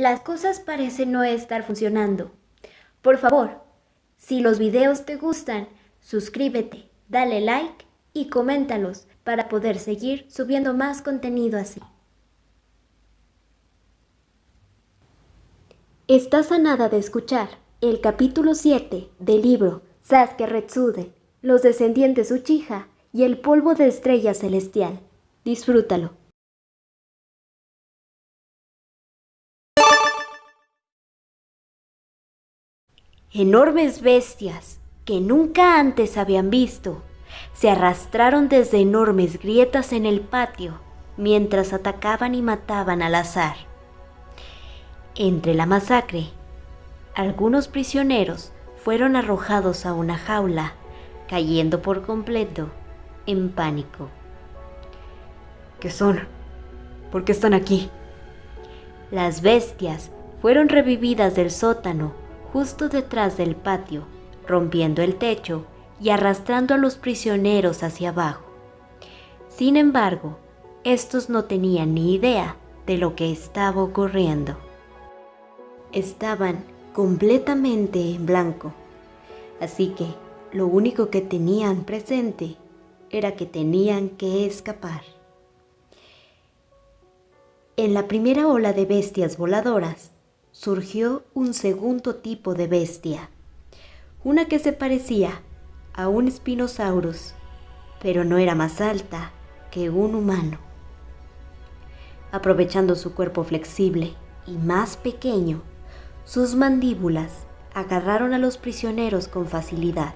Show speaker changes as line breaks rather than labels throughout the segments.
las cosas parecen no estar funcionando. Por favor, si los videos te gustan, suscríbete, dale like y coméntalos para poder seguir subiendo más contenido así. Estás a nada de escuchar el capítulo 7 del libro Sasuke Retsude, los descendientes Uchiha y el polvo de estrella celestial. Disfrútalo. Enormes bestias que nunca antes habían visto se arrastraron desde enormes grietas en el patio mientras atacaban y mataban al azar. Entre la masacre, algunos prisioneros fueron arrojados a una jaula, cayendo por completo en pánico.
¿Qué son? ¿Por qué están aquí?
Las bestias fueron revividas del sótano justo detrás del patio, rompiendo el techo y arrastrando a los prisioneros hacia abajo. Sin embargo, estos no tenían ni idea de lo que estaba ocurriendo. Estaban completamente en blanco, así que lo único que tenían presente era que tenían que escapar. En la primera ola de bestias voladoras, surgió un segundo tipo de bestia, una que se parecía a un Spinosaurus, pero no era más alta que un humano. Aprovechando su cuerpo flexible y más pequeño, sus mandíbulas agarraron a los prisioneros con facilidad.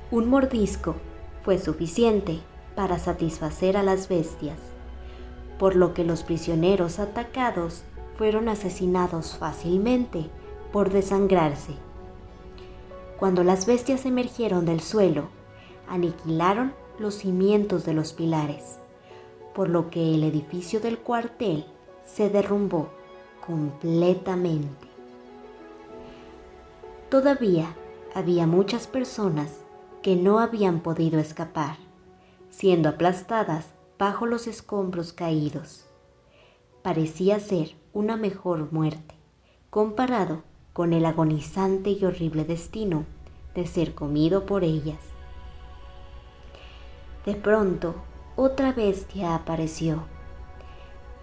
Un mordisco fue suficiente para satisfacer a las bestias, por lo que los prisioneros atacados fueron asesinados fácilmente por desangrarse. Cuando las bestias emergieron del suelo, aniquilaron los cimientos de los pilares, por lo que el edificio del cuartel se derrumbó completamente. Todavía había muchas personas que no habían podido escapar, siendo aplastadas bajo los escombros caídos. Parecía ser una mejor muerte, comparado con el agonizante y horrible destino de ser comido por ellas. De pronto, otra bestia apareció.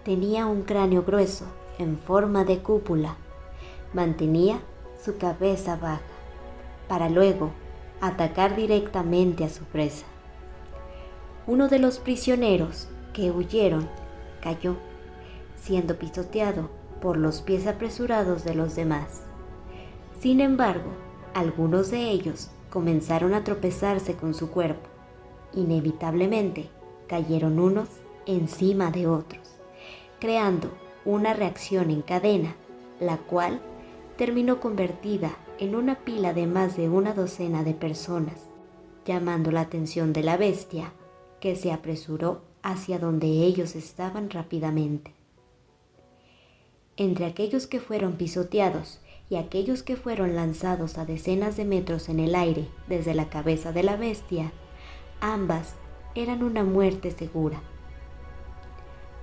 Tenía un cráneo grueso en forma de cúpula. Mantenía su cabeza baja, para luego atacar directamente a su presa. Uno de los prisioneros que huyeron cayó, siendo pisoteado por los pies apresurados de los demás. Sin embargo, algunos de ellos comenzaron a tropezarse con su cuerpo. Inevitablemente, cayeron unos encima de otros, creando una reacción en cadena, la cual terminó convertida en una pila de más de una docena de personas, llamando la atención de la bestia, que se apresuró hacia donde ellos estaban rápidamente. Entre aquellos que fueron pisoteados y aquellos que fueron lanzados a decenas de metros en el aire desde la cabeza de la bestia, ambas eran una muerte segura.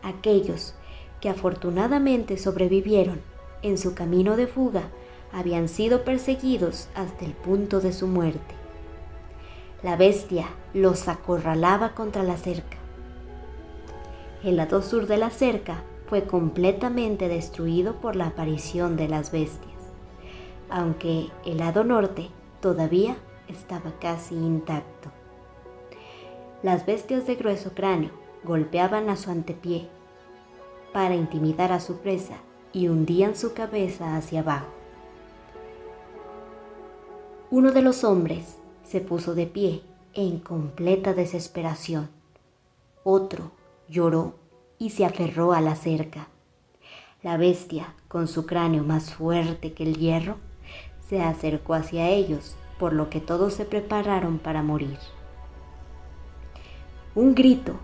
Aquellos que afortunadamente sobrevivieron en su camino de fuga habían sido perseguidos hasta el punto de su muerte. La bestia los acorralaba contra la cerca. El lado sur de la cerca fue completamente destruido por la aparición de las bestias, aunque el lado norte todavía estaba casi intacto. Las bestias de grueso cráneo golpeaban a su antepié para intimidar a su presa y hundían su cabeza hacia abajo. Uno de los hombres se puso de pie en completa desesperación. Otro lloró y se aferró a la cerca. La bestia, con su cráneo más fuerte que el hierro, se acercó hacia ellos, por lo que todos se prepararon para morir. Un grito,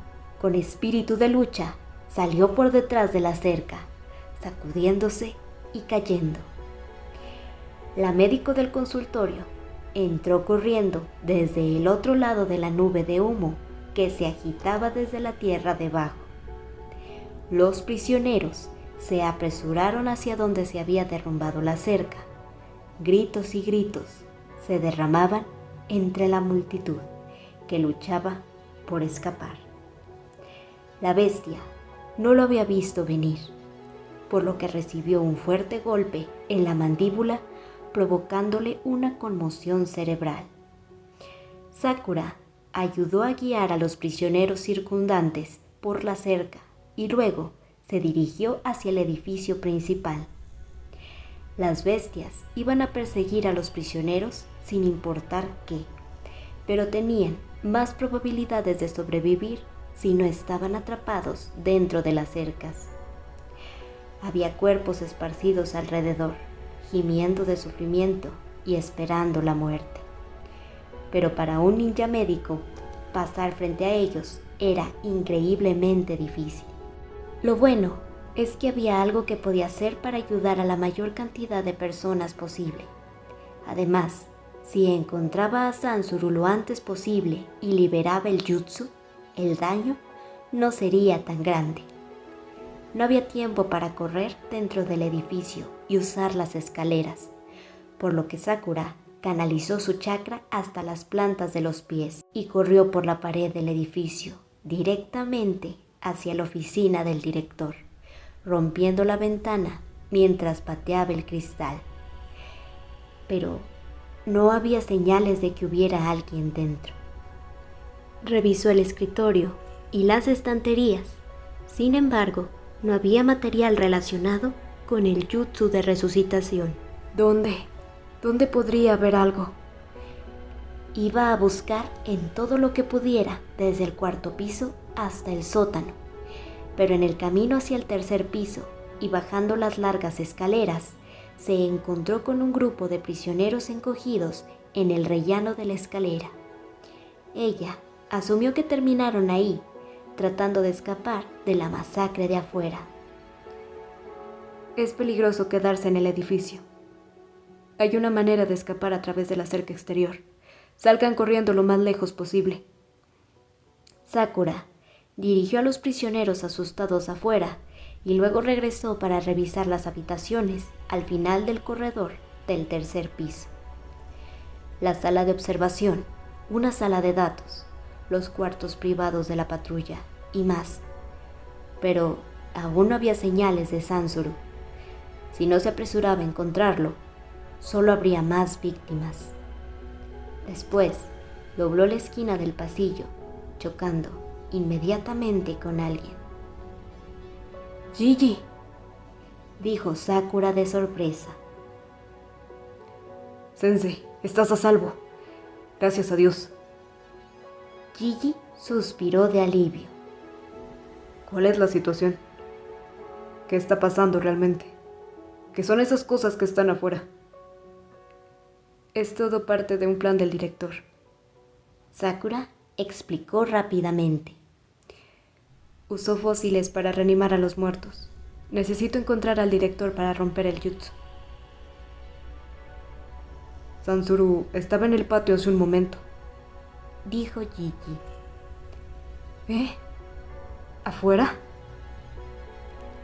con espíritu de lucha, salió por detrás de la cerca, sacudiéndose y cayendo. La médico del consultorio entró corriendo desde el otro lado de la nube de humo que se agitaba desde la tierra debajo. Los prisioneros se apresuraron hacia donde se había derrumbado la cerca. Gritos y gritos se derramaban entre la multitud que luchaba por escapar. La bestia no lo había visto venir, por lo que recibió un fuerte golpe en la mandíbula, provocándole una conmoción cerebral. Sakura ayudó a guiar a los prisioneros circundantes por la cerca y luego se dirigió hacia el edificio principal. Las bestias iban a perseguir a los prisioneros sin importar qué, pero tenían más probabilidades de sobrevivir si no estaban atrapados dentro de las cercas. Había cuerpos esparcidos alrededor, gimiendo de sufrimiento y esperando la muerte. Pero para un ninja médico, pasar frente a ellos era increíblemente difícil. Lo bueno es que había algo que podía hacer para ayudar a la mayor cantidad de personas posible. Además, si encontraba a Sansuru lo antes posible y liberaba el jutsu, el daño no sería tan grande. No había tiempo para correr dentro del edificio y usar las escaleras, por lo que Sakura canalizó su chakra hasta las plantas de los pies y corrió por la pared del edificio directamente hacia la oficina del director, rompiendo la ventana mientras pateaba el cristal. Pero no había señales de que hubiera alguien dentro. Revisó el escritorio y las estanterías. Sin embargo, no había material relacionado con el jutsu de resucitación.
¿Dónde podría haber algo?
Iba a buscar en todo lo que pudiera, desde el cuarto piso hasta el sótano, pero en el camino hacia el tercer piso y bajando las largas escaleras, se encontró con un grupo de prisioneros encogidos en el rellano de la escalera. Ella asumió que terminaron ahí, tratando de escapar de la masacre de afuera.
Es peligroso quedarse en el edificio. Hay una manera de escapar a través de la cerca exterior. Salgan corriendo lo más lejos posible.
Sakura dirigió a los prisioneros asustados afuera y luego regresó para revisar las habitaciones al final del corredor del tercer piso. La sala de observación, una sala de datos, los cuartos privados de la patrulla y más. Pero aún no había señales de Sansuru. Si no se apresuraba a encontrarlo, solo habría más víctimas. Después, dobló la esquina del pasillo, chocando inmediatamente con alguien.
¡Gigi!,
dijo Sakura de sorpresa.
Sensei, estás a salvo. Gracias a Dios.
Gigi suspiró de alivio.
¿Cuál es la situación? ¿Qué está pasando realmente? ¿Qué son esas cosas que están afuera? Es todo parte de un plan del director.
Sakura explicó rápidamente.
Usó fósiles para reanimar a los muertos. Necesito encontrar al director para romper el jutsu. Sansuru estaba en el patio hace un momento,
dijo Gigi.
¿Afuera?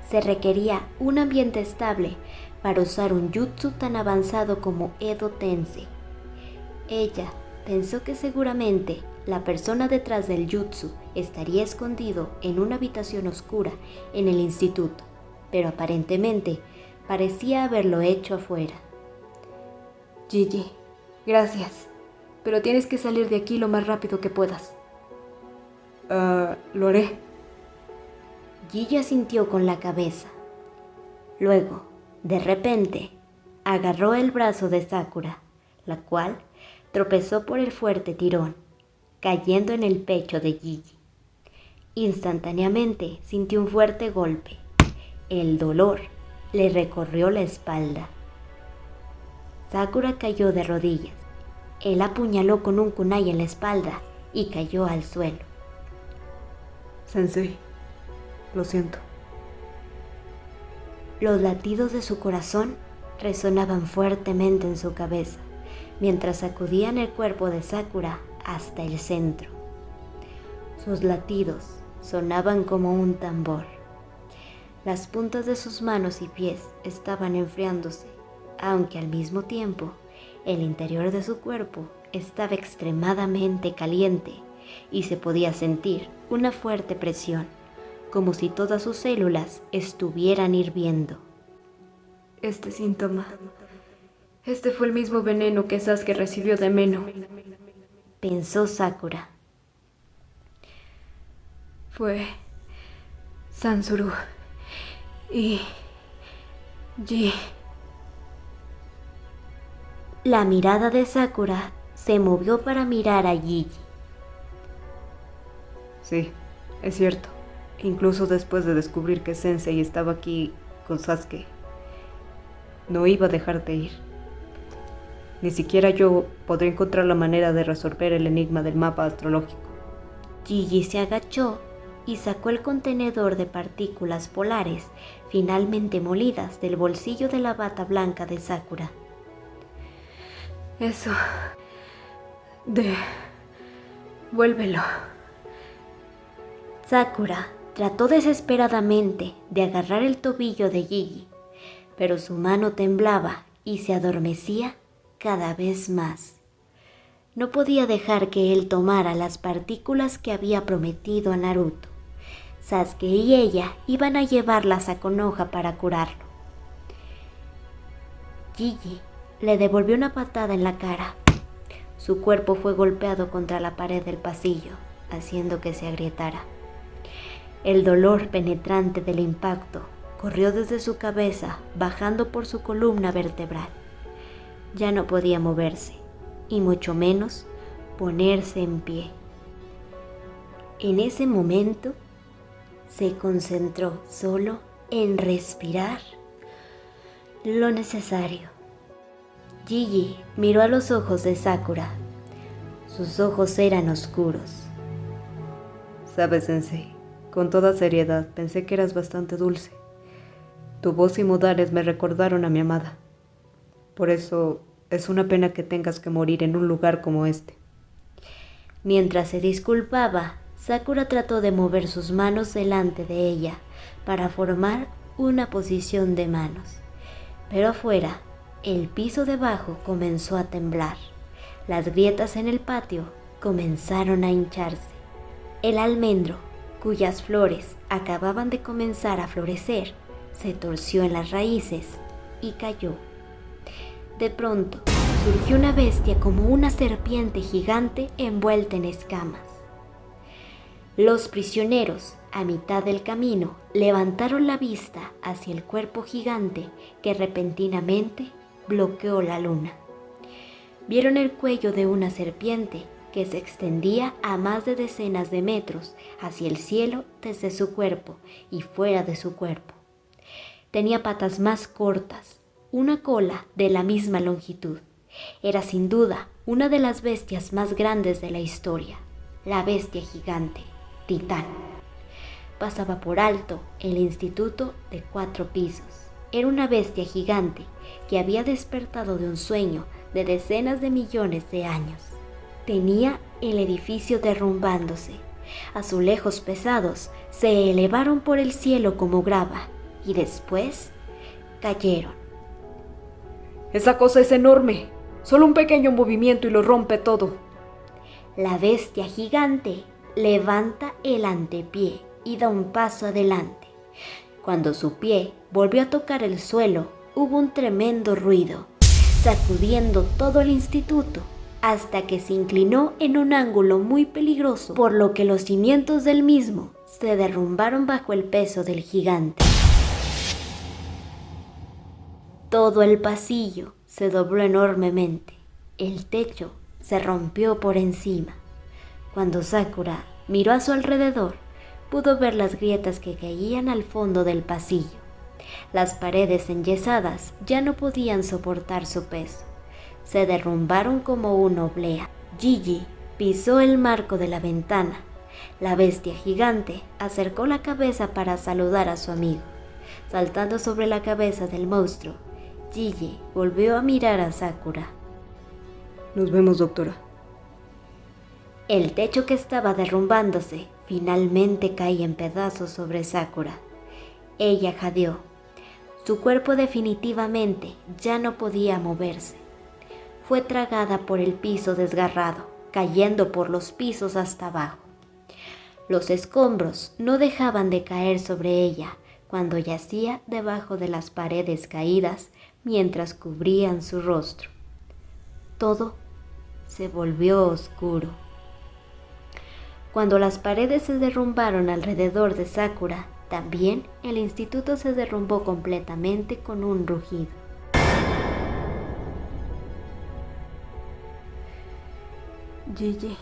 Se requería un ambiente estable para usar un jutsu tan avanzado como Edo Tensei. Ella pensó que seguramente la persona detrás del jutsu estaría escondido en una habitación oscura en el instituto, pero aparentemente parecía haberlo hecho afuera.
Gigi, gracias, pero tienes que salir de aquí lo más rápido que puedas. Lo haré.
Gigi asintió con la cabeza. Luego, de repente, agarró el brazo de Sakura, la cual tropezó por el fuerte tirón, cayendo en el pecho de Gigi. Instantáneamente sintió un fuerte golpe. El dolor le recorrió la espalda. Sakura cayó de rodillas. Él apuñaló con un kunai en la espalda y cayó al suelo.
Sensei, lo siento.
Los latidos de su corazón resonaban fuertemente en su cabeza, mientras sacudían el cuerpo de Sakura hasta el centro. Sus latidos sonaban como un tambor. Las puntas de sus manos y pies estaban enfriándose, aunque al mismo tiempo el interior de su cuerpo estaba extremadamente caliente y se podía sentir una fuerte presión, como si todas sus células estuvieran hirviendo.
Este síntoma. Este fue el mismo veneno que Sasuke recibió de Meno,
pensó Sakura.
Fue Sansuru y Ji.
La mirada de Sakura se movió para mirar a Gigi.
Sí, es cierto. Incluso después de descubrir que Sensei estaba aquí con Sasuke, no iba a dejarte ir. Ni siquiera yo podré encontrar la manera de resolver el enigma del mapa astrológico.
Gigi se agachó y sacó el contenedor de partículas polares finalmente molidas del bolsillo de la bata blanca de Sakura.
Eso. Vuélvelo.
Sakura trató desesperadamente de agarrar el tobillo de Gigi, pero su mano temblaba y se adormecía cada vez más. No podía dejar que él tomara las partículas que había prometido a Naruto. Sasuke y ella iban a llevarlas a Konoha para curarlo. Gigi le devolvió una patada en la cara. Su cuerpo fue golpeado contra la pared del pasillo, haciendo que se agrietara. El dolor penetrante del impacto corrió desde su cabeza, bajando por su columna vertebral. Ya no podía moverse, y mucho menos ponerse en pie. En ese momento, se concentró solo en respirar lo necesario. Gigi miró a los ojos de Sakura. Sus ojos eran oscuros.
Sabes, Sensei, con toda seriedad, pensé que eras bastante dulce. Tu voz y modales me recordaron a mi amada. Por eso es una pena que tengas que morir en un lugar como este.
Mientras se disculpaba, Sakura trató de mover sus manos delante de ella para formar una posición de manos. Pero afuera, el piso debajo comenzó a temblar. Las grietas en el patio comenzaron a hincharse. El almendro, cuyas flores acababan de comenzar a florecer, se torció en las raíces y cayó. De pronto, surgió una bestia como una serpiente gigante envuelta en escamas. Los prisioneros, a mitad del camino, levantaron la vista hacia el cuerpo gigante que repentinamente bloqueó la luna. Vieron el cuello de una serpiente que se extendía a más de decenas de metros hacia el cielo desde su cuerpo y fuera de su cuerpo. Tenía patas más cortas, una cola de la misma longitud. Era sin duda una de las bestias más grandes de la historia, la bestia gigante, Titán. Pasaba por alto el instituto de 4 pisos. Era una bestia gigante que había despertado de un sueño de decenas de millones de años. Tenía el edificio derrumbándose. Azulejos pesados se elevaron por el cielo como grava y después cayeron.
¡Esa cosa es enorme! Solo un pequeño movimiento y lo rompe todo.
La bestia gigante levanta el antepié y da un paso adelante. Cuando su pie volvió a tocar el suelo, hubo un tremendo ruido, sacudiendo todo el instituto, hasta que se inclinó en un ángulo muy peligroso, por lo que los cimientos del mismo se derrumbaron bajo el peso del gigante. Todo el pasillo se dobló enormemente. El techo se rompió por encima. Cuando Sakura miró a su alrededor, pudo ver las grietas que caían al fondo del pasillo. Las paredes enyesadas ya no podían soportar su peso. Se derrumbaron como una oblea. Gigi pisó el marco de la ventana. La bestia gigante acercó la cabeza para saludar a su amigo. Saltando sobre la cabeza del monstruo, Gigi volvió a mirar a Sakura.
Nos vemos, doctora.
El techo que estaba derrumbándose finalmente caía en pedazos sobre Sakura Ella jadeó. Su cuerpo definitivamente ya no podía moverse. Fue tragada por el piso desgarrado, cayendo por los pisos hasta abajo. Los escombros no dejaban de caer sobre ella cuando yacía debajo de las paredes caídas mientras cubrían su rostro. Todo se volvió oscuro. Cuando las paredes se derrumbaron alrededor de Sakura, también el instituto se derrumbó completamente con un rugido.
Gigi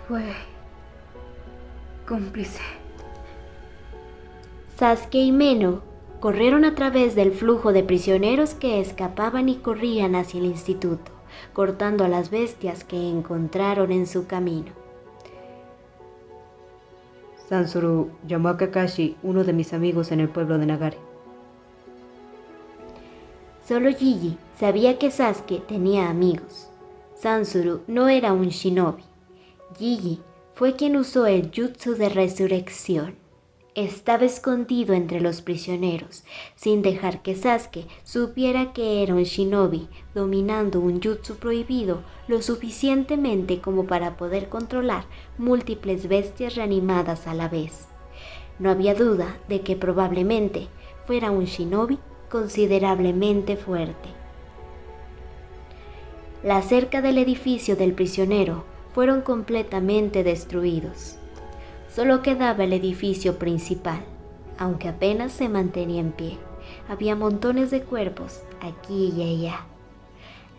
fue cómplice.
Sasuke y Meno corrieron a través del flujo de prisioneros que escapaban y corrían hacia el instituto, cortando a las bestias que encontraron en su camino.
Sansuru llamó a Kakashi, uno de mis amigos en el pueblo de Nagare.
Solo Gigi sabía que Sasuke tenía amigos. Sansuru no era un shinobi. Gigi fue quien usó el jutsu de resurrección. Estaba escondido entre los prisioneros, sin dejar que Sasuke supiera que era un shinobi, dominando un jutsu prohibido lo suficientemente como para poder controlar múltiples bestias reanimadas a la vez. No había duda de que probablemente fuera un shinobi considerablemente fuerte. La cerca del edificio del prisionero fueron completamente destruidos. Solo quedaba el edificio principal, aunque apenas se mantenía en pie. Había montones de cuerpos aquí y allá.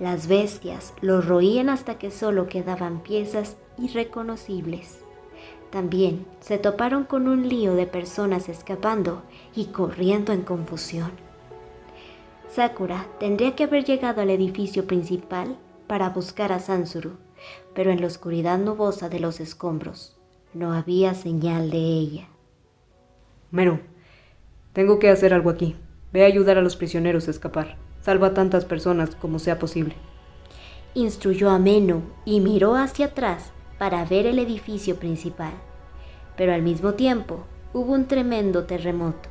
Las bestias los roían hasta que solo quedaban piezas irreconocibles. También se toparon con un lío de personas escapando y corriendo en confusión. Sakura tendría que haber llegado al edificio principal para buscar a Sansuru, pero en la oscuridad nubosa de los escombros no había señal de ella.
Meno, tengo que hacer algo aquí. Ve a ayudar a los prisioneros a escapar. Salva a tantas personas como sea posible.
Instruyó a Meno y miró hacia atrás para ver el edificio principal. Pero al mismo tiempo hubo un tremendo terremoto.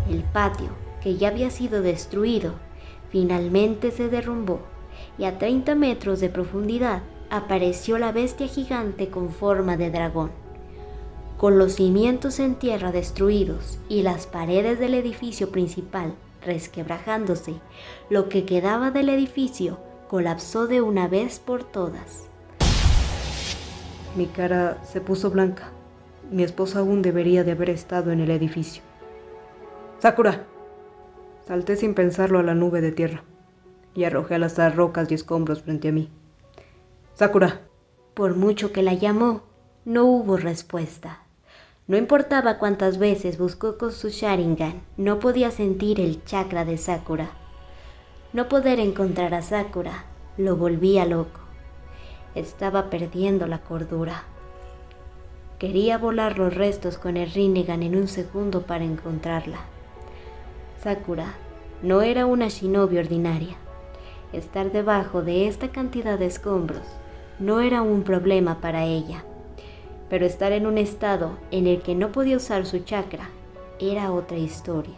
El patio, que ya había sido destruido, finalmente se derrumbó y a 30 metros de profundidad apareció la bestia gigante con forma de dragón. Con los cimientos en tierra destruidos y las paredes del edificio principal resquebrajándose, lo que quedaba del edificio colapsó de una vez por todas.
Mi cara se puso blanca. Mi esposa aún debería de haber estado en el edificio. ¡Sakura! Salté sin pensarlo a la nube de tierra y arrojé al azar rocas y escombros frente a mí. ¡Sakura!
Por mucho que la llamó, no hubo respuesta. No importaba cuántas veces buscó con su Sharingan, no podía sentir el chakra de Sakura. No poder encontrar a Sakura lo volvía loco. Estaba perdiendo la cordura. Quería volar los restos con el Rinnegan en un segundo para encontrarla. Sakura no era una shinobi ordinaria. Estar debajo de esta cantidad de escombros no era un problema para ella, pero estar en un estado en el que no podía usar su chakra era otra historia.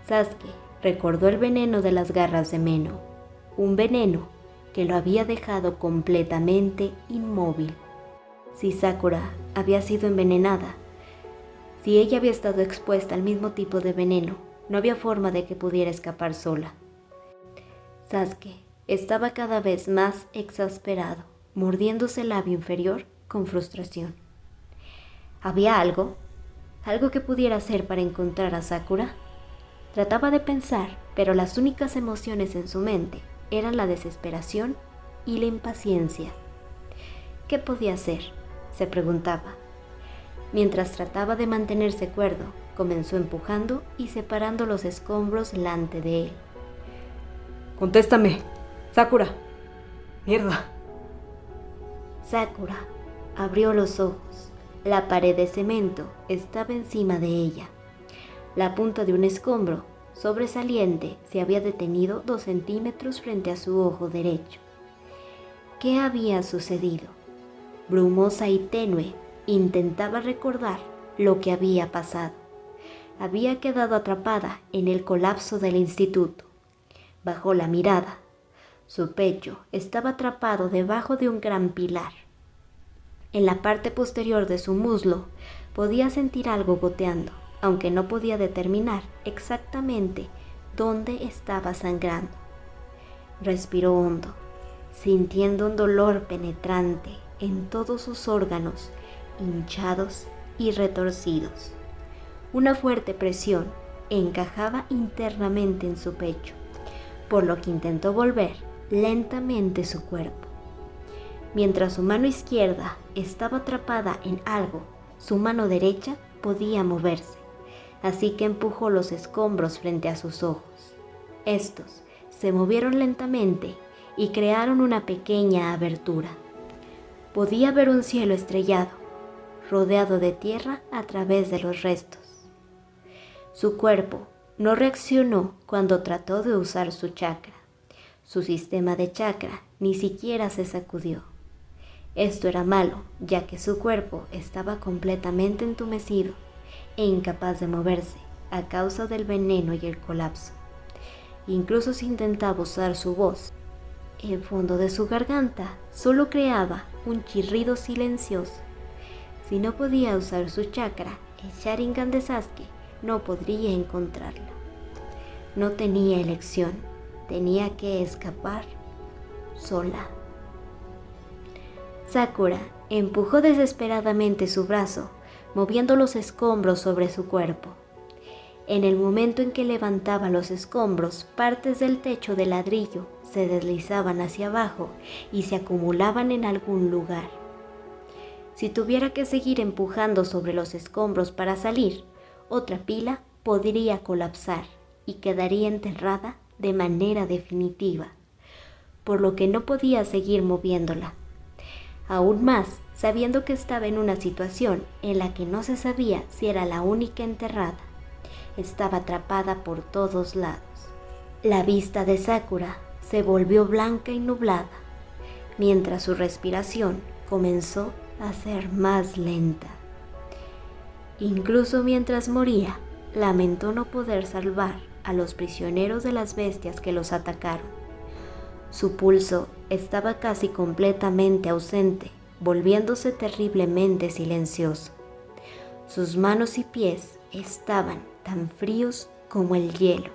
Sasuke recordó el veneno de las garras de Meno, un veneno que lo había dejado completamente inmóvil. Si Sakura había sido envenenada, si ella había estado expuesta al mismo tipo de veneno, no había forma de que pudiera escapar sola. Sasuke estaba cada vez más exasperado, mordiéndose el labio inferior con frustración. ¿Había algo que pudiera hacer para encontrar a Sakura? Trataba de pensar, pero las únicas emociones en su mente eran la desesperación y la impaciencia. ¿Qué podía hacer?, se preguntaba. Mientras trataba de mantenerse cuerdo, comenzó empujando y separando los escombros delante de él.
¡Contéstame! ¡Sakura! ¡Mierda!
Sakura abrió los ojos. La pared de cemento estaba encima de ella. La punta de un escombro sobresaliente se había detenido 2 centímetros frente a su ojo derecho. ¿Qué había sucedido? Brumosa y tenue, intentaba recordar lo que había pasado. Había quedado atrapada en el colapso del instituto. Bajó la mirada. Su pecho estaba atrapado debajo de un gran pilar. En la parte posterior de su muslo podía sentir algo goteando, aunque no podía determinar exactamente dónde estaba sangrando. Respiró hondo, sintiendo un dolor penetrante en todos sus órganos, hinchados y retorcidos. Una fuerte presión encajaba internamente en su pecho, por lo que intentó volver lentamente su cuerpo. Mientras su mano izquierda estaba atrapada en algo, su mano derecha podía moverse, así que empujó los escombros frente a sus ojos. Estos se movieron lentamente y crearon una pequeña abertura. Podía ver un cielo estrellado, rodeado de tierra a través de los restos. Su cuerpo no reaccionó cuando trató de usar su chakra. Su sistema de chakra ni siquiera se sacudió. Esto era malo, ya que su cuerpo estaba completamente entumecido e incapaz de moverse a causa del veneno y el colapso. Incluso si intentaba usar su voz, el fondo de su garganta solo creaba un chirrido silencioso. Si no podía usar su chakra, el Sharingan de Sasuke no podría encontrarla. No tenía elección, tenía que escapar sola. Sakura empujó desesperadamente su brazo, moviendo los escombros sobre su cuerpo. En el momento en que levantaba los escombros, partes del techo de ladrillo se deslizaban hacia abajo y se acumulaban en algún lugar. Si tuviera que seguir empujando sobre los escombros para salir, otra pila podría colapsar y quedaría enterrada de manera definitiva, por lo que no podía seguir moviéndola. Aún más, sabiendo que estaba en una situación en la que no se sabía si era la única enterrada. Estaba atrapada por todos lados. La vista de Sakura se volvió blanca y nublada, mientras su respiración comenzó a ser más lenta. Incluso mientras moría, lamentó no poder salvar a los prisioneros de las bestias que los atacaron. Su pulso estaba casi completamente ausente, volviéndose terriblemente silencioso. Sus manos y pies estaban tan fríos como el hielo,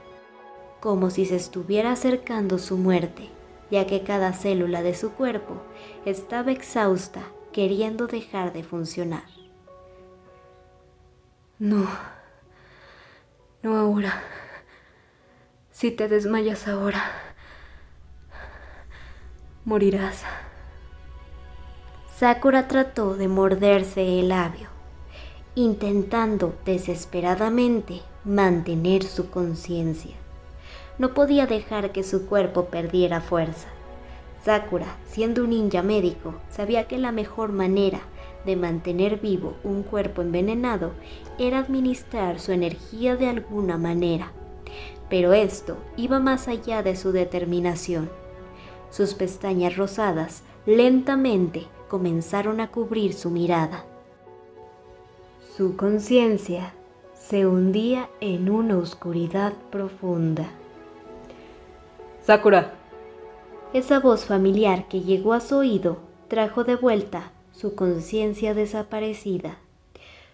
como si se estuviera acercando su muerte, ya que cada célula de su cuerpo estaba exhausta, queriendo dejar de funcionar.
No ahora. Si te desmayas ahora, morirás.
Sakura trató de morderse el labio, intentando desesperadamente mantener su conciencia. No podía dejar que su cuerpo perdiera fuerza. Sakura, siendo un ninja médico, sabía que la mejor manera de mantener vivo un cuerpo envenenado era administrar su energía de alguna manera. Pero esto iba más allá de su determinación. Sus pestañas rosadas lentamente comenzaron a cubrir su mirada. Su conciencia se hundía en una oscuridad profunda.
¡Sakura!
Esa voz familiar que llegó a su oído trajo de vuelta su conciencia desaparecida.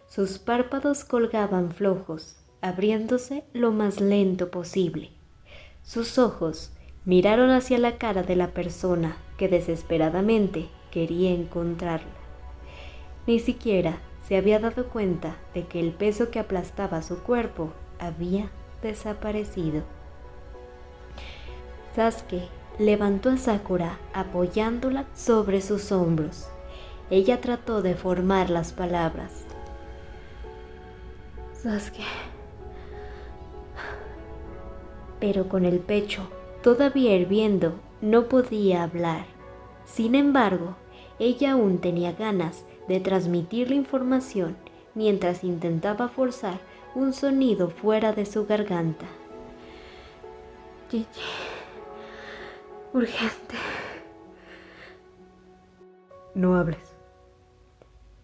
Sus párpados colgaban flojos, abriéndose lo más lento posible. Sus ojos miraron hacia la cara de la persona que desesperadamente quería encontrarla. Ni siquiera se había dado cuenta de que el peso que aplastaba su cuerpo había desaparecido. Sasuke levantó a Sakura apoyándola sobre sus hombros. Ella trató de formar las palabras.
Sasuke.
Pero con el pecho todavía hirviendo no podía hablar. Sin embargo, ella aún tenía ganas de transmitir la información mientras intentaba forzar un sonido fuera de su garganta.
Gigi. Urgente. No hables.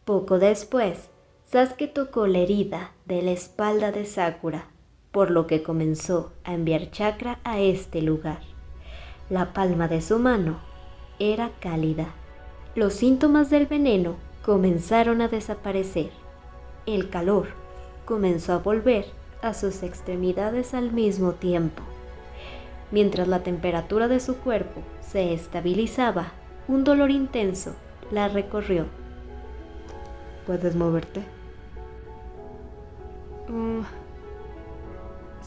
Poco después, Sasuke tocó la herida de la espalda de Sakura, por lo que comenzó a enviar chakra a este lugar. La palma de su mano era cálida. Los síntomas del veneno comenzaron a desaparecer. El calor comenzó a volver a sus extremidades al mismo tiempo. Mientras la temperatura de su cuerpo se estabilizaba, un dolor intenso la recorrió.
¿Puedes moverte?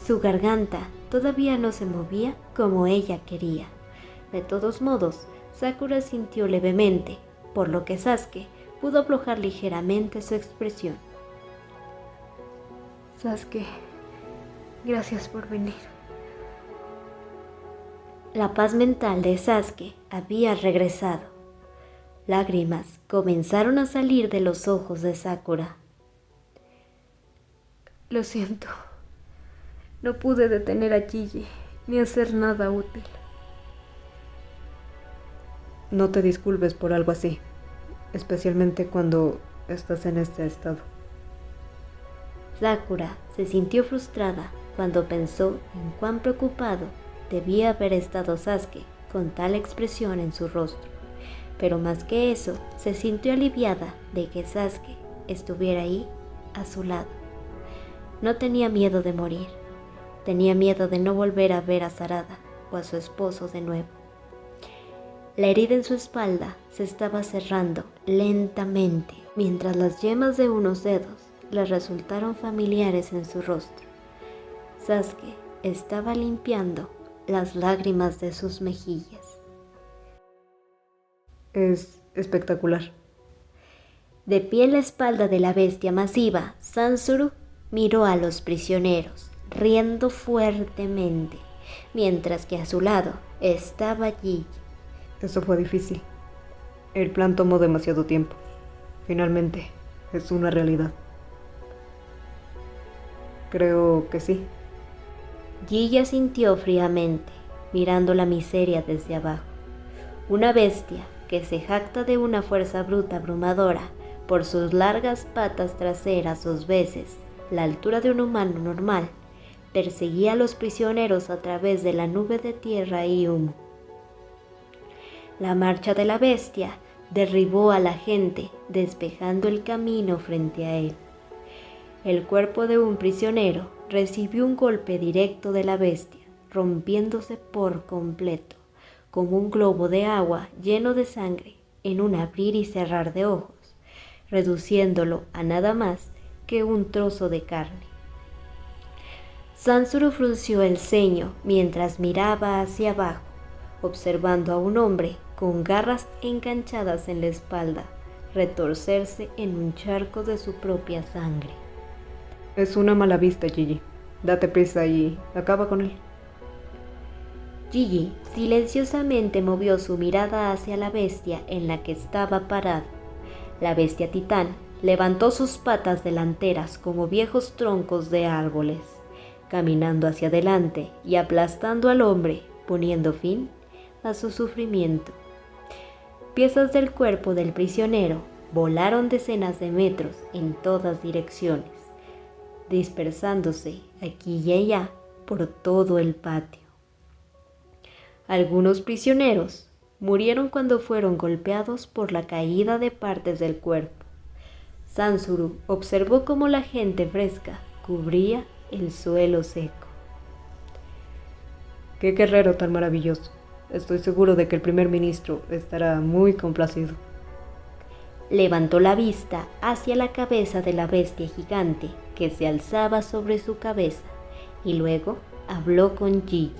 Su garganta todavía no se movía como ella quería. De todos modos, Sakura sintió levemente, por lo que Sasuke pudo aflojar ligeramente su expresión.
Sasuke, gracias por venir.
La paz mental de Sasuke había regresado. Lágrimas comenzaron a salir de los ojos de Sakura.
Lo siento. No pude detener a Gigi ni hacer nada útil. No te disculpes por algo así, especialmente cuando estás en este estado.
Sakura se sintió frustrada cuando pensó en cuán preocupado debía haber estado Sasuke con tal expresión en su rostro, pero más que eso, se sintió aliviada de que Sasuke estuviera ahí a su lado. No tenía miedo de morir, tenía miedo de no volver a ver a Sarada o a su esposo de nuevo. La herida en su espalda se estaba cerrando lentamente, mientras las yemas de unos dedos le resultaron familiares en su rostro. Sasuke estaba limpiando las lágrimas de sus mejillas.
Es espectacular.
De pie en la espalda de la bestia masiva, Sansuru miró a los prisioneros, riendo fuertemente, mientras que a su lado estaba Gigi.
Eso fue difícil. El plan tomó demasiado tiempo. Finalmente, es una realidad. Creo que sí.
Gigi asintió fríamente, mirando la miseria desde abajo. Una bestia que se jacta de una fuerza bruta abrumadora por sus largas patas traseras 2 veces la altura de un humano normal, perseguía a los prisioneros a través de la nube de tierra y humo. La marcha de la bestia derribó a la gente, despejando el camino frente a él. El cuerpo de un prisionero recibió un golpe directo de la bestia, rompiéndose por completo, como un globo de agua lleno de sangre en un abrir y cerrar de ojos, reduciéndolo a nada más que un trozo de carne. Sansuru frunció el ceño mientras miraba hacia abajo, observando a un hombre con garras enganchadas en la espalda retorcerse en un charco de su propia sangre.
Es una mala vista, Gigi. Date prisa y acaba con él.
Gigi silenciosamente movió su mirada hacia la bestia en la que estaba parado. La bestia titán levantó sus patas delanteras como viejos troncos de árboles, caminando hacia adelante y aplastando al hombre, poniendo fin a su sufrimiento. Piezas del cuerpo del prisionero volaron decenas de metros en todas direcciones, dispersándose aquí y allá por todo el patio. Algunos prisioneros murieron cuando fueron golpeados por la caída de partes del cuerpo. Sansuru observó cómo la gente fresca cubría el suelo seco.
¡Qué guerrero tan maravilloso! Estoy seguro de que el primer ministro estará muy complacido.
Levantó la vista hacia la cabeza de la bestia gigante que se alzaba sobre su cabeza y luego habló con Gigi.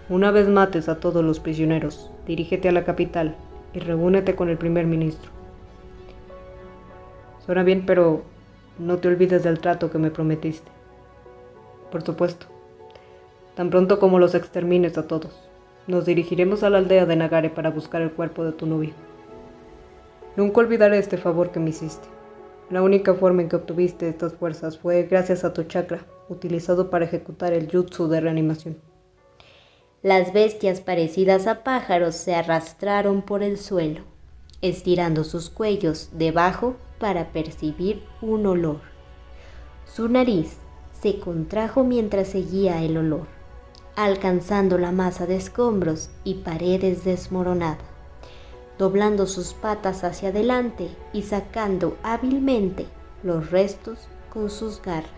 Una vez mates a todos los prisioneros, dirígete a la capital y reúnete con el primer ministro. Suena bien, pero no te olvides del trato que me prometiste. Por supuesto. Tan pronto como los extermines a todos, nos dirigiremos a la aldea de Nagare para buscar el cuerpo de tu novio. Nunca olvidaré este favor que me hiciste. La única forma en que obtuviste estas fuerzas fue gracias a tu chakra, utilizado para ejecutar el jutsu de reanimación.
Las bestias parecidas a pájaros se arrastraron por el suelo. estirando sus cuellos debajo para percibir un olor. Su nariz se contrajo mientras seguía el olor, alcanzando la masa de escombros y paredes desmoronadas, doblando sus patas hacia adelante y sacando hábilmente los restos con sus garras.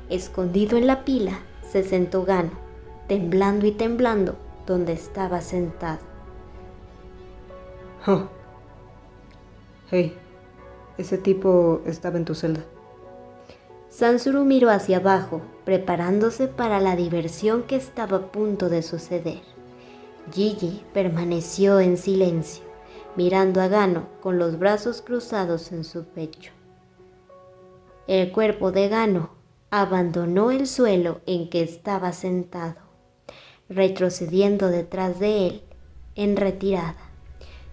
Escondido en la pila, se sentó Gano, temblando y temblando donde estaba sentado.
Oh. Hey, ese tipo estaba en tu celda.
Sansuru miró hacia abajo, preparándose para la diversión que estaba a punto de suceder. Gigi permaneció en silencio, mirando a Gano con los brazos cruzados en su pecho. El cuerpo de Gano abandonó el suelo en que estaba sentado, retrocediendo detrás de él en retirada.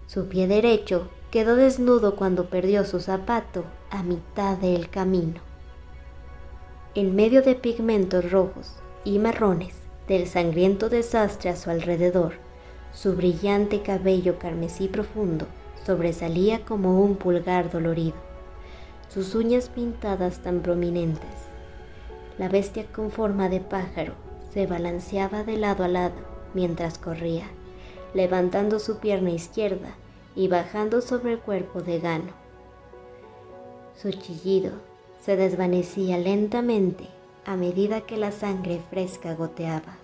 Su pie derecho quedó desnudo cuando perdió su zapato a mitad del camino. En medio de pigmentos rojos y marrones del sangriento desastre a su alrededor, su brillante cabello carmesí profundo sobresalía como un pulgar dolorido, sus uñas pintadas tan prominentes. La bestia con forma de pájaro se balanceaba de lado a lado mientras corría, levantando su pierna izquierda y bajando sobre el cuerpo de Gano. Su chillido se desvanecía lentamente a medida que la sangre fresca goteaba.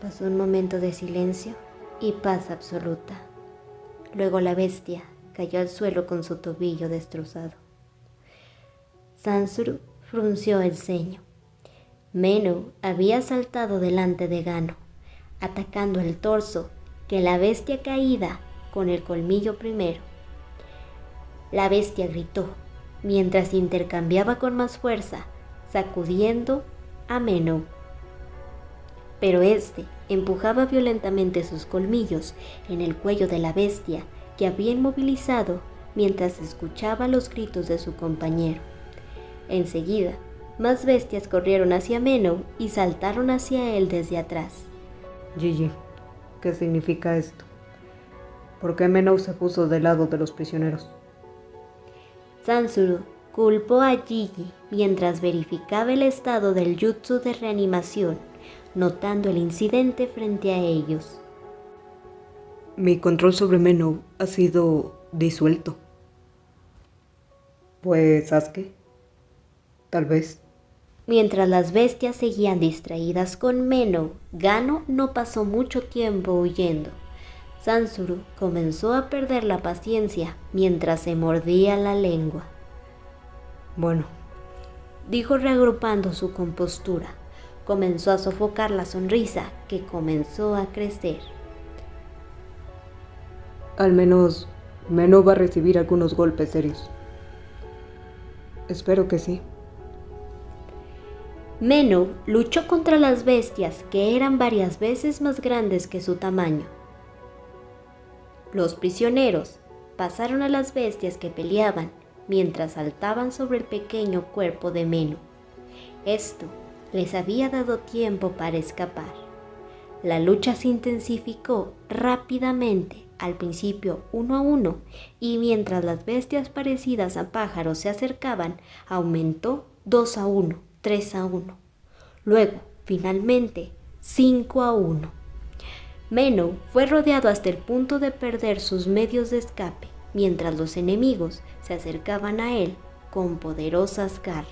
Pasó un momento de silencio y paz absoluta. Luego la bestia cayó al suelo con su tobillo destrozado. Sansuru frunció el ceño. Menou había saltado delante de Gano, atacando el torso que la bestia caída con el colmillo primero. La bestia gritó mientras intercambiaba con más fuerza, sacudiendo a Menou. Pero este empujaba violentamente sus colmillos en el cuello de la bestia que había inmovilizado mientras escuchaba los gritos de su compañero. Enseguida, más bestias corrieron hacia Menou y saltaron hacia él desde atrás.
Gigi, ¿qué significa esto? ¿Por qué Menou se puso del lado de los prisioneros?
Sansuru culpó a Gigi mientras verificaba el estado del jutsu de reanimación, notando el incidente frente a ellos.
Mi control sobre Menou ha sido disuelto. Pues, Sasuke, tal vez.
Mientras las bestias seguían distraídas con Menou, Gano no pasó mucho tiempo huyendo. Sansuru comenzó a perder la paciencia mientras se mordía la lengua.
Bueno,
dijo reagrupando su compostura. Comenzó a sofocar la sonrisa que comenzó a crecer.
Al menos Menou va a recibir algunos golpes serios. Espero que sí.
Menou luchó contra las bestias que eran varias veces más grandes que su tamaño. Los prisioneros pasaron a las bestias que peleaban mientras saltaban sobre el pequeño cuerpo de Menou. Esto les había dado tiempo para escapar. La lucha se intensificó rápidamente, al principio 1 a 1, y mientras las bestias parecidas a pájaros se acercaban, aumentó 2 a 1, 3 a 1. Luego, finalmente, 5 a 1. Menou fue rodeado hasta el punto de perder sus medios de escape, mientras los enemigos se acercaban a él con poderosas garras.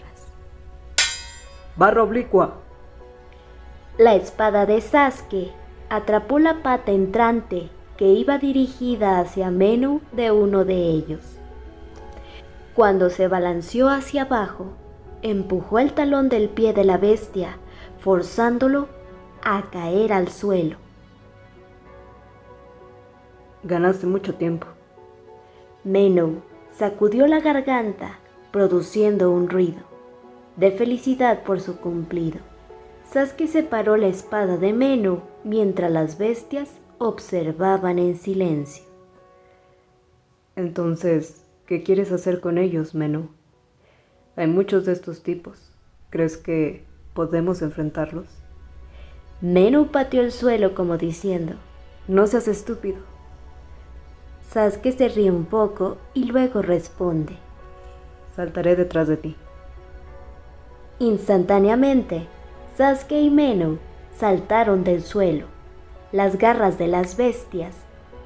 ¡Barra oblicua!
La espada de Sasuke atrapó la pata entrante que iba dirigida hacia Menou de uno de ellos. Cuando se balanceó hacia abajo, empujó el talón del pie de la bestia, forzándolo a caer al suelo.
Ganaste mucho tiempo.
Menou sacudió la garganta, produciendo un ruido de felicidad por su cumplido. Sasuke separó la espada de Menou mientras las bestias observaban en silencio.
Entonces, ¿qué quieres hacer con ellos, Menou? Hay muchos de estos tipos. ¿Crees que podemos enfrentarlos?
Menou pateó el suelo como diciendo:
No seas estúpido.
Sasuke se ríe un poco y luego responde:
saltaré detrás de ti.
Instantáneamente, Sasuke y Menou saltaron del suelo. Las garras de las bestias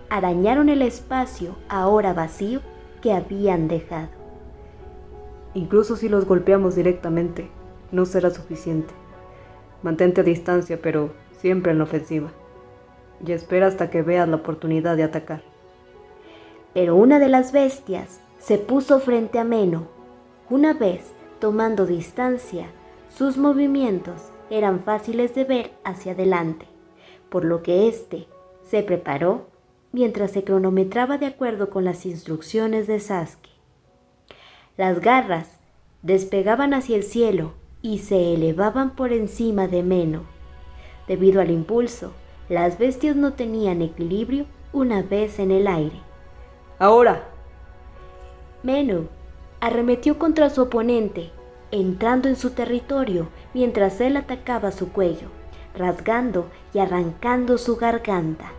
arañaron el espacio ahora vacío que habían dejado.
Incluso si los golpeamos directamente, no será suficiente. Mantente a distancia, pero siempre en la ofensiva. Y espera hasta que veas la oportunidad de atacar.
Pero una de las bestias se puso frente a Menou. Una vez tomando distancia, sus movimientos eran fáciles de ver hacia adelante, por lo que éste se preparó mientras se cronometraba de acuerdo con las instrucciones de Sasuke. Las garras despegaban hacia el cielo y se elevaban por encima de Menou. Debido al impulso, las bestias no tenían equilibrio una vez en el aire.
¡Ahora!
Menou arremetió contra su oponente, entrando en su territorio mientras él atacaba su cuello, rasgando y arrancando su garganta.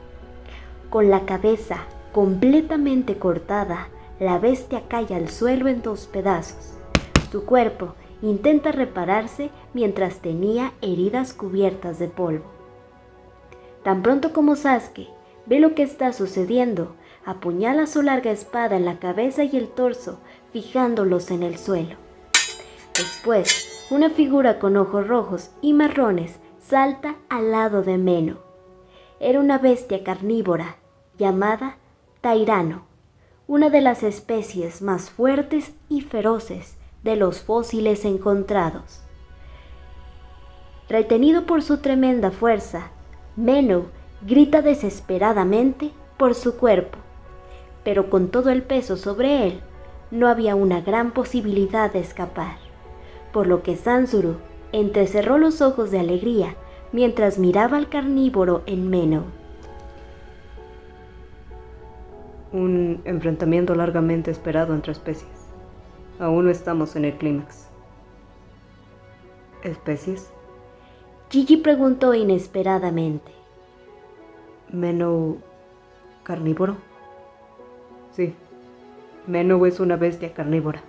Con la cabeza completamente cortada, la bestia cae al suelo en 2 pedazos. Su cuerpo intenta repararse mientras tenía heridas cubiertas de polvo. Tan pronto como Sasuke ve lo que está sucediendo, apuñala su larga espada en la cabeza y el torso, fijándolos en el suelo. Después, una figura con ojos rojos y marrones salta al lado de Menou. Era una bestia carnívora llamada Tairano, una de las especies más fuertes y feroces de los fósiles encontrados. Retenido por su tremenda fuerza, Menou grita desesperadamente por su cuerpo, pero con todo el peso sobre él, no había una gran posibilidad de escapar, por lo que Sansuru entrecerró los ojos de alegría mientras miraba al carnívoro en Menou.
Un enfrentamiento largamente esperado entre especies. Aún no estamos en el clímax. ¿Especies?
Gigi preguntó inesperadamente.
¿Menou carnívoro? Sí, Menou es una bestia carnívora.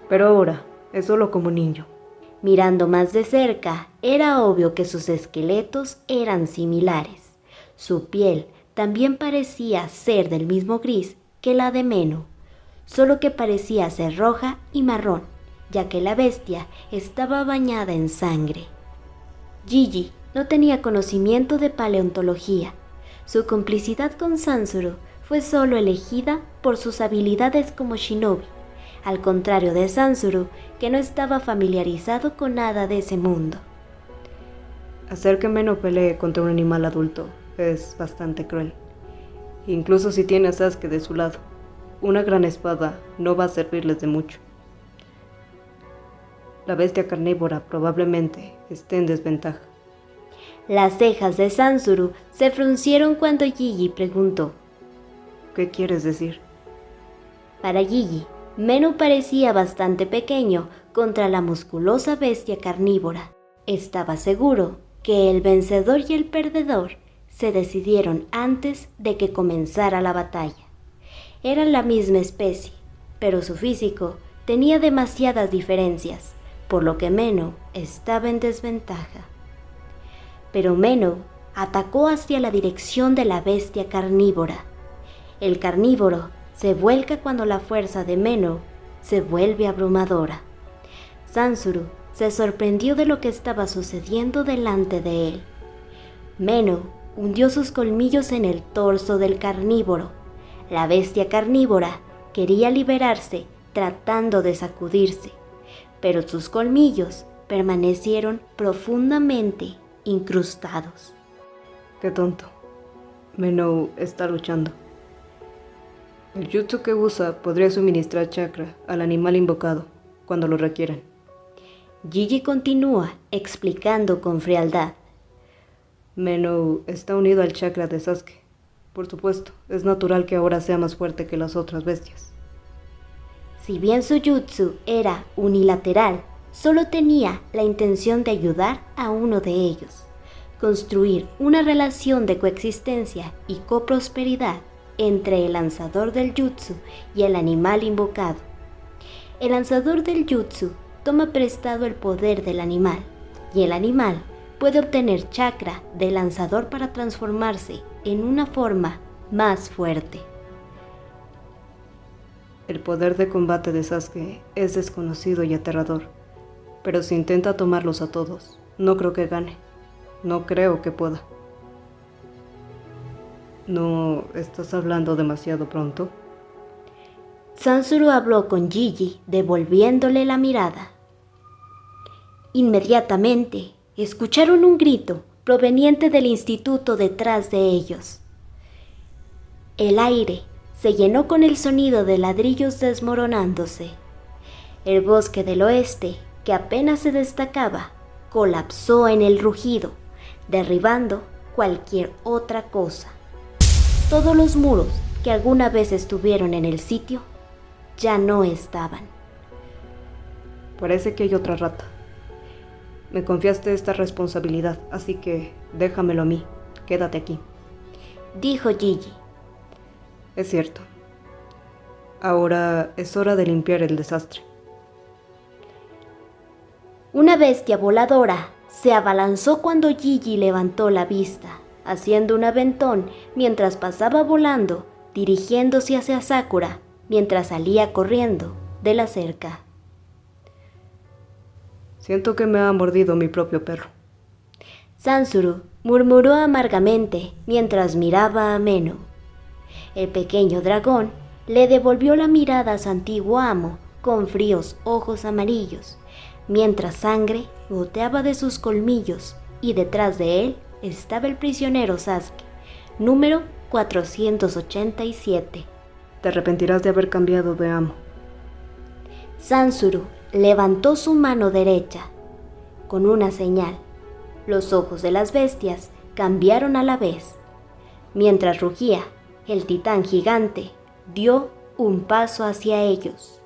Pero ahora es solo como un niño.
Mirando más de cerca, era obvio que sus esqueletos eran similares. Su piel también parecía ser del mismo gris que la de Menou, solo que parecía ser roja y marrón, ya que la bestia estaba bañada en sangre. Gigi no tenía conocimiento de paleontología. Su complicidad con Sansuru fue solo elegida por sus habilidades como shinobi, al contrario de Sansuru, que no estaba familiarizado con nada de ese mundo.
Hacer que Menou pelee contra un animal adulto es bastante cruel. Incluso si tiene a Sasuke de su lado, una gran espada no va a servirles de mucho. La bestia carnívora probablemente esté en desventaja.
Las cejas de Sansuru se fruncieron cuando Gigi preguntó:
¿Qué quieres decir?
Para Gigi, Menou parecía bastante pequeño contra la musculosa bestia carnívora. Estaba seguro que el vencedor y el perdedor se decidieron antes de que comenzara la batalla. Eran la misma especie, pero su físico tenía demasiadas diferencias, por lo que Menou estaba en desventaja. Pero Menou atacó hacia la dirección de la bestia carnívora. El carnívoro se vuelca cuando la fuerza de Menou se vuelve abrumadora. Sansuru se sorprendió de lo que estaba sucediendo delante de él. Menou hundió sus colmillos en el torso del carnívoro. La bestia carnívora quería liberarse tratando de sacudirse, pero sus colmillos permanecieron profundamente incrustados.
Qué tonto. Menou está luchando. El jutsu que usa podría suministrar chakra al animal invocado cuando lo requieran.
Gigi continúa explicando con frialdad.
Menou está unido al chakra de Sasuke. Por supuesto, es natural que ahora sea más fuerte que las otras bestias.
Si bien su jutsu era unilateral, solo tenía la intención de ayudar a uno de ellos, construir una relación de coexistencia y coprosperidad entre el lanzador del jutsu y el animal invocado. El lanzador del jutsu toma prestado el poder del animal, y el animal puede obtener chakra del lanzador para transformarse en una forma más fuerte.
El poder de combate de Sasuke es desconocido y aterrador, pero si intenta tomarlos a todos, no creo que gane. No creo que pueda. ¿No estás hablando demasiado pronto?
Sansuru habló con Gigi, devolviéndole la mirada. Inmediatamente, escucharon un grito proveniente del instituto detrás de ellos. El aire se llenó con el sonido de ladrillos desmoronándose. El bosque del oeste, que apenas se destacaba, colapsó en el rugido, derribando cualquier otra cosa. Todos los muros que alguna vez estuvieron en el sitio ya no estaban.
Parece que hay otra rata. Me confiaste esta responsabilidad, así que déjamelo a mí. Quédate aquí,
dijo Gigi.
Es cierto. Ahora es hora de limpiar el desastre.
Una bestia voladora se abalanzó cuando Gigi levantó la vista, haciendo un aventón mientras pasaba volando, dirigiéndose hacia Sakura, mientras salía corriendo de la cerca.
Siento que me ha mordido mi propio perro.
Sansuru murmuró amargamente mientras miraba a Meno. El pequeño dragón le devolvió la mirada a su antiguo amo con fríos ojos amarillos, mientras sangre goteaba de sus colmillos, y detrás de él estaba el prisionero Sasuke, número 487.
Te arrepentirás de haber cambiado de amo.
Sansuru levantó su mano derecha con una señal. Los ojos de las bestias cambiaron a la vez. Mientras rugía, el titán gigante dio un paso hacia ellos.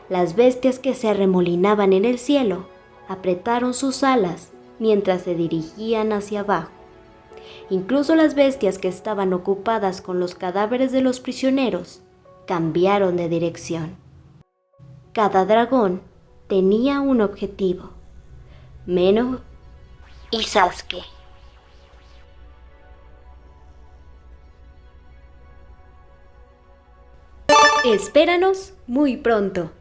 Las bestias que se arremolinaban en el cielo apretaron sus alas mientras se dirigían hacia abajo. Incluso las bestias que estaban ocupadas con los cadáveres de los prisioneros cambiaron de dirección. Cada dragón tenía un objetivo: Meno y Sasuke. Espéranos muy pronto.